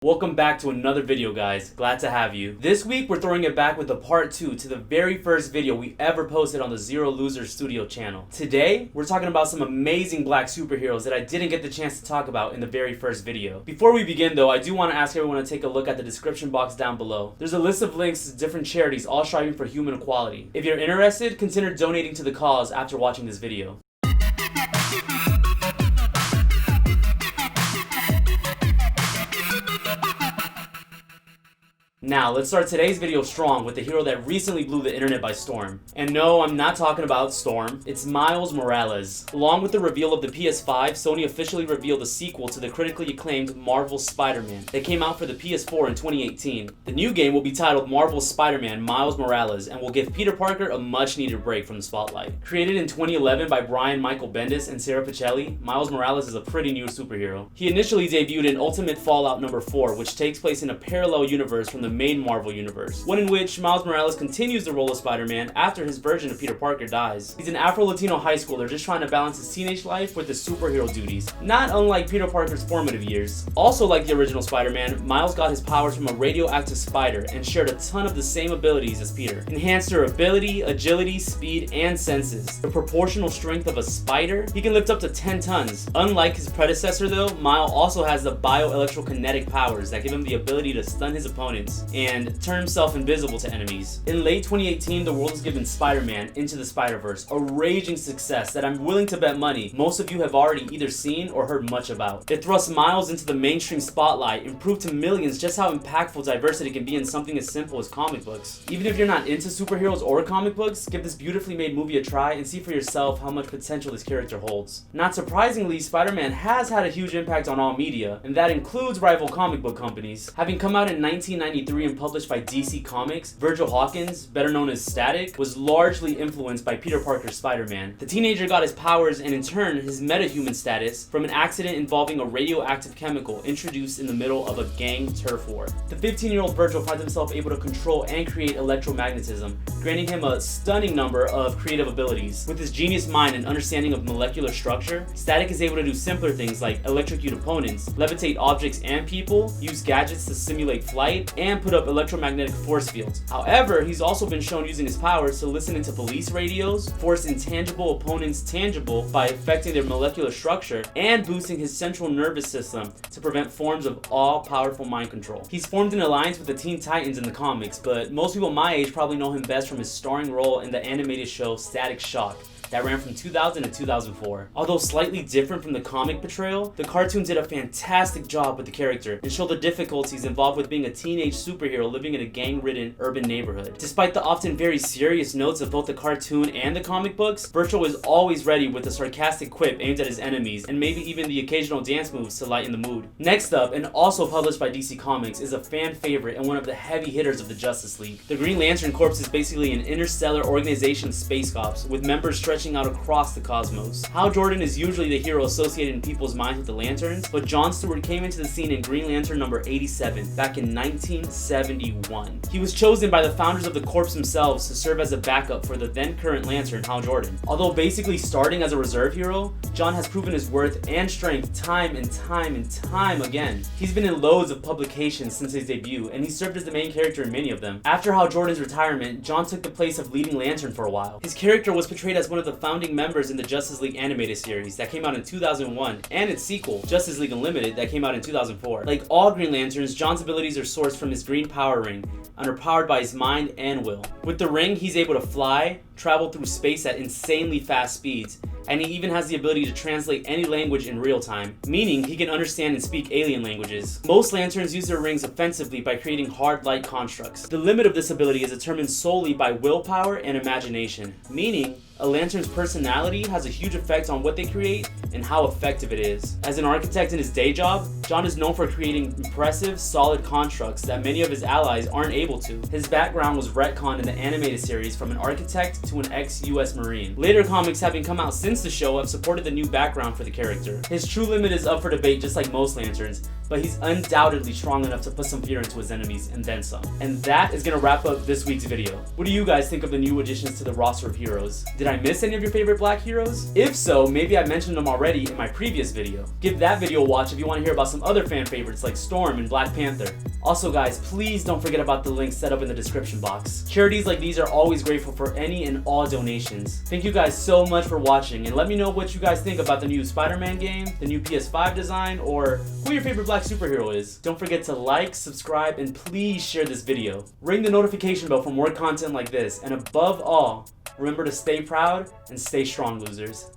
Welcome back to another video, guys. Glad to have you. This week we're throwing it back with a part 2 to the very first video we ever posted on the Zero Losers Studio channel. Today we're talking about some amazing black superheroes that I didn't get the chance to talk about in the very first video. Before we begin though, I do want to ask everyone to take a look at the description box down below. There's a list of links to different charities all striving for human equality. If you're interested, consider donating to the cause after watching this video. Now, let's start today's video strong with the hero that recently blew the internet by storm. And no, I'm not talking about Storm, it's Miles Morales. Along with the reveal of the PS5, Sony officially revealed a sequel to the critically acclaimed Marvel's Spider-Man that came out for the PS4 in 2018. The new game will be titled Marvel's Spider-Man Miles Morales and will give Peter Parker a much-needed break from the spotlight. Created in 2011 by Brian Michael Bendis and Sarah Pichelli, Miles Morales is a pretty new superhero. He initially debuted in Ultimate Fallout No. 4, which takes place in a parallel universe from the main Marvel universe, one in which Miles Morales continues the role of Spider-Man after his version of Peter Parker dies. He's an Afro-Latino high schooler just trying to balance his teenage life with his superhero duties, not unlike Peter Parker's formative years. Also like the original Spider-Man, Miles got his powers from a radioactive spider and shared a ton of the same abilities as Peter. Enhanced durability, agility, speed, and senses. The proportional strength of a spider, he can lift up to 10 tons. Unlike his predecessor though, Miles also has the bioelectrokinetic powers that give him the ability to stun his opponents and turn himself invisible to enemies. In late 2018, the world was given Spider-Man Into the Spider-Verse, a raging success that I'm willing to bet money most of you have already either seen or heard much about. It thrust Miles into the mainstream spotlight and proved to millions just how impactful diversity can be in something as simple as comic books. Even if you're not into superheroes or comic books, give this beautifully made movie a try and see for yourself how much potential this character holds. Not surprisingly, Spider-Man has had a huge impact on all media, and that includes rival comic book companies. Having come out in 1993 and published by DC Comics, Virgil Hawkins, better known as Static, was largely influenced by Peter Parker's Spider-Man. The teenager got his powers and in turn his metahuman status from an accident involving a radioactive chemical introduced in the middle of a gang turf war. The 15-year-old Virgil finds himself able to control and create electromagnetism, granting him a stunning number of creative abilities. With his genius mind and understanding of molecular structure, Static is able to do simpler things like electrocute opponents, levitate objects and people, use gadgets to simulate flight, and put up electromagnetic force fields. However, he's also been shown using his powers to listen into police radios, force intangible opponents tangible by affecting their molecular structure, and boosting his central nervous system to prevent forms of all-powerful mind control. He's formed an alliance with the Teen Titans in the comics, but most people my age probably know him best from his starring role in the animated show Static Shock that ran from 2000 to 2004. Although slightly different from the comic portrayal, the cartoon did a fantastic job with the character and showed the difficulties involved with being a teenage superhero living in a gang-ridden urban neighborhood. Despite the often very serious notes of both the cartoon and the comic books, Virgil is always ready with a sarcastic quip aimed at his enemies and maybe even the occasional dance moves to lighten the mood. Next up, and also published by DC Comics, is a fan favorite and one of the heavy hitters of the Justice League. The Green Lantern Corps is basically an interstellar organization of space cops with members stretching out across the cosmos. Hal Jordan is usually the hero associated in people's minds with the Lanterns, but John Stewart came into the scene in Green Lantern number 87 back in 1971. He was chosen by the founders of the Corps themselves to serve as a backup for the then current Lantern, Hal Jordan. Although basically starting as a reserve hero, John has proven his worth and strength time and time again. He's been in loads of publications since his debut, and he served as the main character in many of them. After Hal Jordan's retirement, John took the place of leading Lantern for a while. His character was portrayed as one of the founding members in the Justice League animated series that came out in 2001, and its sequel, Justice League Unlimited, that came out in 2004. Like all Green Lanterns, John's abilities are sourced from his green power ring and are powered by his mind and will. With the ring, he's able to fly, travel through space at insanely fast speeds, and he even has the ability to translate any language in real time, meaning he can understand and speak alien languages. Most Lanterns use their rings offensively by creating hard light constructs. The limit of this ability is determined solely by willpower and imagination, meaning a Lantern's personality has a huge effect on what they create and how effective it is. As an architect in his day job, John is known for creating impressive, solid constructs that many of his allies aren't able to. His background was retconned in the animated series from an architect to an ex-US Marine. Later comics having come out since the show have supported the new background for the character. His true limit is up for debate just like most Lanterns, but he's undoubtedly strong enough to put some fear into his enemies and then some. And that is gonna wrap up this week's video. What do you guys think of the new additions to the roster of heroes? Did I miss any of your favorite black heroes? If so, maybe I mentioned them already in my previous video. Give that video a watch if you want to hear about some other fan favorites like Storm and Black Panther. Also guys, please don't forget about the links set up in the description box. Charities like these are always grateful for any and all donations. Thank you guys so much for watching, and let me know what you guys think about the new Spider-Man game, the new PS5 design, or who your favorite black superhero is. Don't forget to like, subscribe, and please share this video. Ring the notification bell for more content like this, and above all, remember to stay proud and stay strong, losers.